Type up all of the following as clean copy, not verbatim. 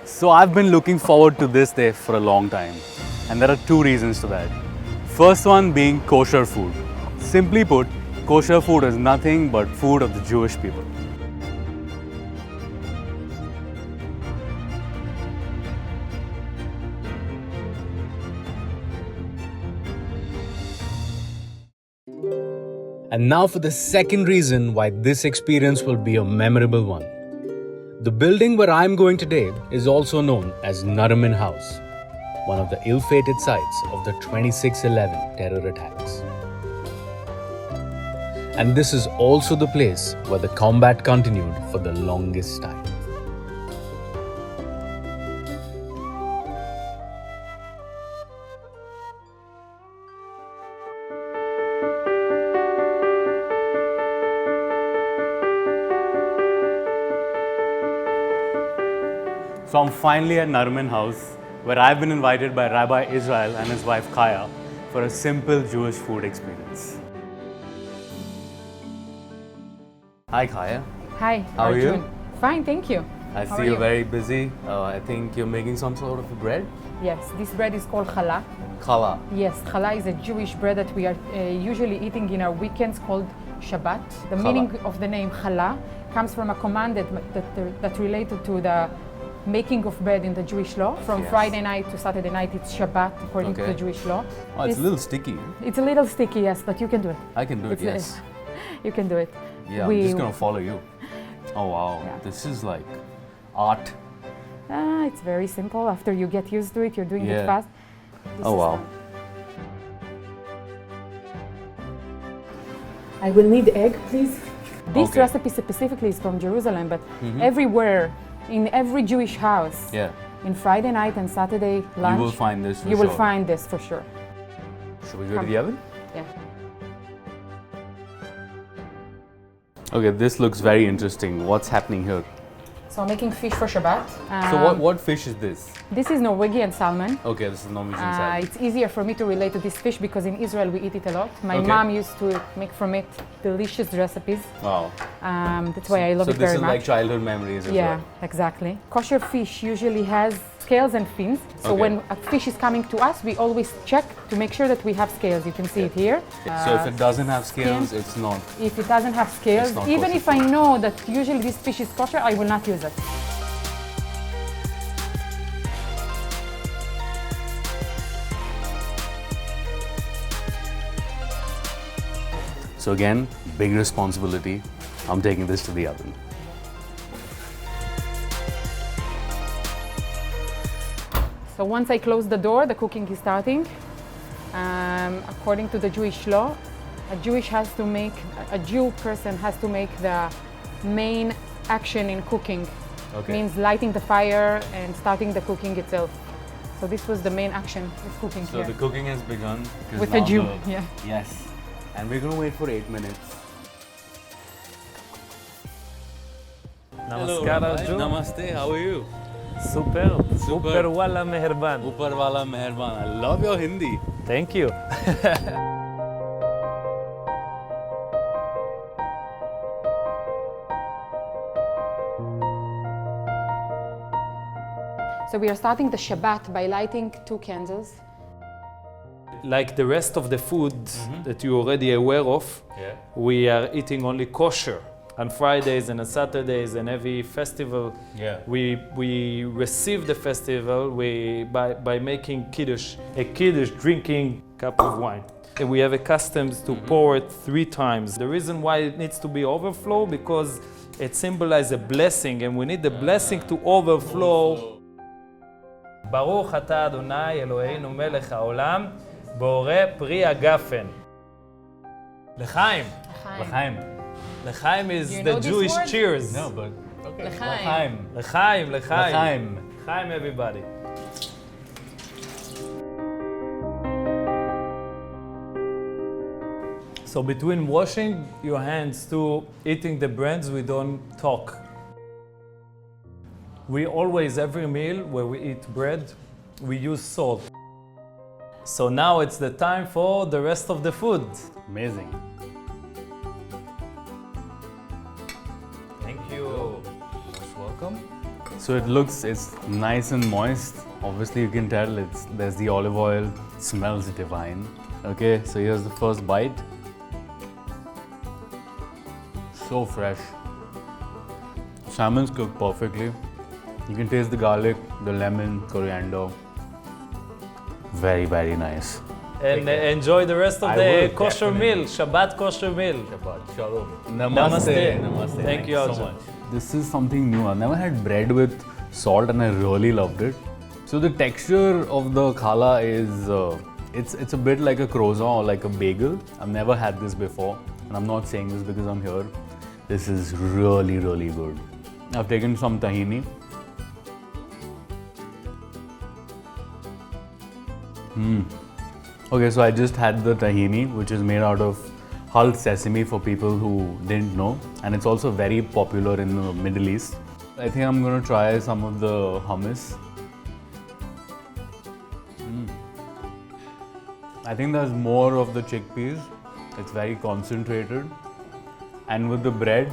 So I've been looking forward to this day for a long time, and there are two reasons to that. First one being kosher food. Simply put, kosher food is nothing but food of the Jewish people. And now for the second reason why this experience will be a memorable one. The building where I'm going today is also known as Nariman House, one of the ill-fated sites of the 26/11 terror attacks. And this is also the place where the combat continued for the longest time. So I'm finally at Nariman House, where I've been invited by Rabbi Yisroel and his wife Chaya for a simple Jewish food experience. Hi Chaya. Hi, How are Arjun. you? Fine, thank you. I How see are you're you? very busy. I think you're making some sort of a bread? Yes, this bread is called challah. Challah. Yes, challah is a Jewish bread that we are usually eating in our weekends called Shabbat. The Challah. meaning of the name challah comes from a command that related to the making of bread in the Jewish law. From Yes. Friday night to Saturday night, it's Shabbat according to Okay. the Jewish law. Oh, it's a little sticky. It's a little sticky, yes, but you can do it. I can do it, It's yes. You can do it. Yeah, I'm just gonna follow you. Oh wow, Yeah. this is like art. It's very simple. After you get used to it, you're doing Yeah. it fast. This Oh is wow. done. I will need egg, please. This Okay. recipe specifically is from Jerusalem, but everywhere, in every Jewish house, Yeah, in Friday night and Saturday lunch, you will find this for you will sure. find this for sure. Should we go to the oven? Yeah. Okay, this looks very interesting. What's happening here? So I'm making fish for Shabbat. So what fish is this? This is Norwegian salmon. Okay, this is Norwegian salmon. It's easier for me to relate to this fish because in Israel we eat it a lot. My Okay. mom used to make from it delicious recipes. Wow. That's why I love So it this very is much. like childhood memories as Yeah, well. exactly. Kosher fish usually has scales and fins. So Okay. when a fish is coming to us, we always check to make sure that we have scales. You can see it here. So if it doesn't have scales, it's not. If it doesn't have scales, It's not even kosher if I know that usually this fish is kosher, I will not use it. So again, big responsibility. I'm taking this to the oven. So once I close the door, the cooking is starting. According to the Jewish law, a Jew person has to make the main action in cooking. Okay. Means lighting the fire and starting the cooking itself. So this was the main action of cooking So here. the cooking has begun. because With a now Jew, the- yeah. Yes. And we're gonna wait for 8 minutes. नमस्कार Arjun Namaste. How are you? Super super वाला मेहरबान Upar wala meherban. I love your Hindi. Thank you So we are starting the Shabbat by lighting 2 candles. like the rest of the food that you're already aware of, Yeah. we are eating only kosher on Fridays and on Saturdays and every festival. Yeah. We receive the festival by making kiddush, a kiddush drinking cup of wine. And we have a custom to pour it 3 times. The reason why it needs to be overflow because it symbolizes a blessing and we need the blessing to overflow. ברוך אתה אדוני אלוהינו מלך העולם בורא פרי הגפן. לחיים. L'chaim. לחיים is You the know this Jewish word? cheers. No, but okay. L'chaim. לחיים, לחיים. L'chaim. לחיים everybody. So between washing your hands to eating the breads, we don't talk. We always, every meal where we eat bread, we use salt. So now it's the time for the rest of the food. Amazing. Thank you. Most welcome. So it's nice and moist. Obviously you can tell there's the olive oil. It smells divine. Okay, so here's the first bite. So fresh. Salmon's cooked perfectly. You can taste the garlic, the lemon, coriander. Very, very nice. And enjoy the rest of I the will, kosher definitely. meal, Shabbat kosher meal. Shabbat Shalom. Namaste. Namaste. Thank you, so Arjun. much. This is something new. I've never had bread with salt and I really loved it. So the texture of the challah is, it's a bit like a croissant or like a bagel. I've never had this before. And I'm not saying this because I'm here. This is really, really good. I've taken some tahini. Okay, so I just had the tahini, which is made out of hulled sesame for people who didn't know. And it's also very popular in the Middle East. I think I'm going to try some of the hummus. I think there's more of the chickpeas. It's very concentrated. And with the bread.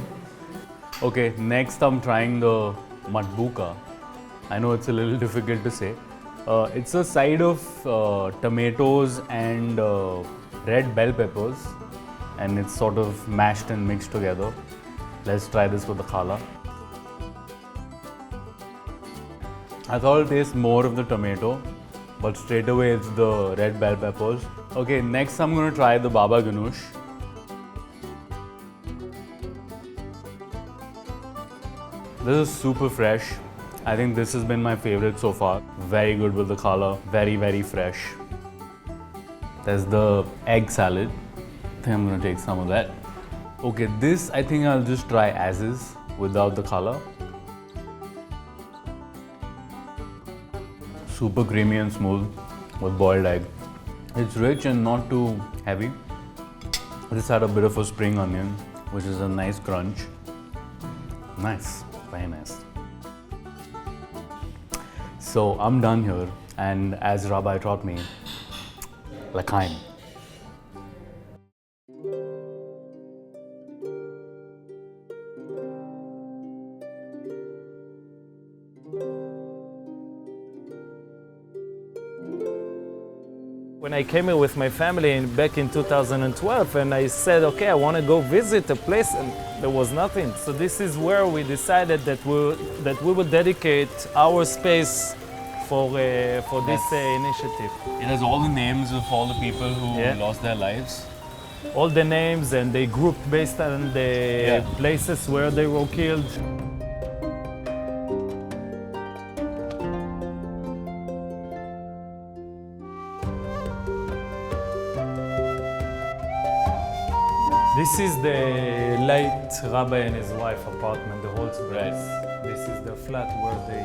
Okay, next I'm trying the matbuka. I know it's a little difficult to say. It's a side of tomatoes and red bell peppers, and it's sort of mashed and mixed together. Let's try this with the challah. I thought it tastes more of the tomato, but straight away it's the red bell peppers. Okay, next I'm going to try the baba ganoush. This is super fresh. I think this has been my favorite so far. Very good with the challah, very, very fresh. There's the egg salad. I think I'm gonna take some of that. Okay, this I think I'll just try as is, without the challah. Super creamy and smooth with boiled egg. It's rich and not too heavy. This had a bit of a spring onion, which is a nice crunch. Nice, very nice. So I'm done here, and as Rabbi taught me, l'chaim. When I came here with my family back in 2012, and I said, okay, I want to go visit a place, and there was nothing. So this is where we decided that we will dedicate our space for this initiative. It has all the names of all the people who lost their lives. All the names, and they grouped based on the places where they were killed. This is the late Rabbi and his wife apartment, the Holtzbread. Right. This is the flat where they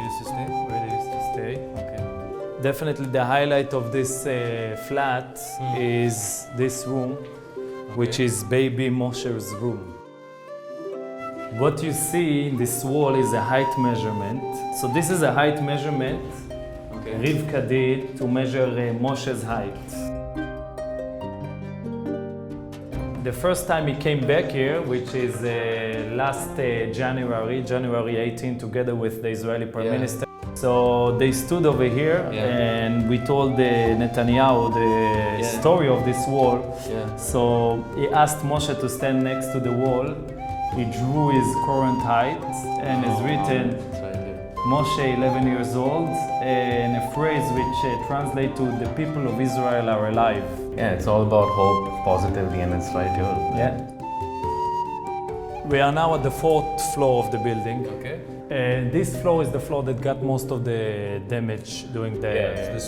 used to stay? where they used to stay. Okay. Definitely the highlight of this flat is this room, which is baby Moshe's room. What you see in this wall is a height measurement. So this is a height measurement, Rivka did to measure Moshe's height. The first time he came back here, which is last January 18, together with the Israeli Prime Minister. So they stood over here and we told Netanyahu the story of this wall. So he asked Moshe to stand next to the wall. He drew his current height and is written Moshe 11 years old, and a phrase which translates to the people of Israel are alive. Yeah, it's all about hope, positivity, and it's right here. Yeah. We are now at the 4th floor of the building. Okay. And this floor is the floor that got most of the damage during the,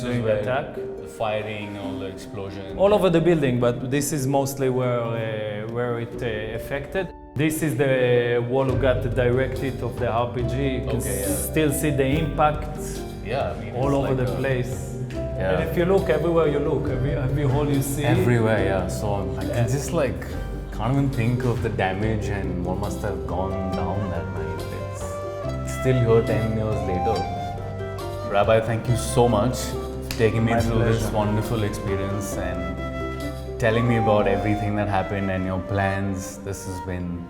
during the attack. The firing, all the explosion. All over the building, but this is mostly where it affected. This is the wall who got the direct hit of the RPG. You can still see the impact all over the place. Yeah. And if you look everywhere you look, every hole you see. Everywhere, yeah. So I can just can't even think of the damage and what must have gone down that night. It's still here 10 years later. Rabbi, thank you so much for taking me through this wonderful experience and telling me about everything that happened and your plans. This has been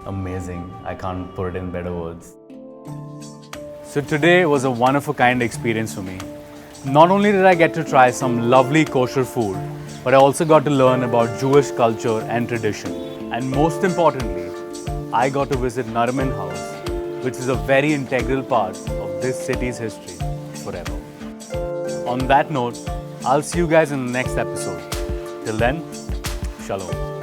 amazing. I can't put it in better words. So today was a one-of-a-kind experience for me. Not only did I get to try some lovely kosher food, but I also got to learn about Jewish culture and tradition. And most importantly, I got to visit Nariman House, which is a very integral part of this city's history forever. On that note, I'll see you guys in the next episode. Till then, Shalom.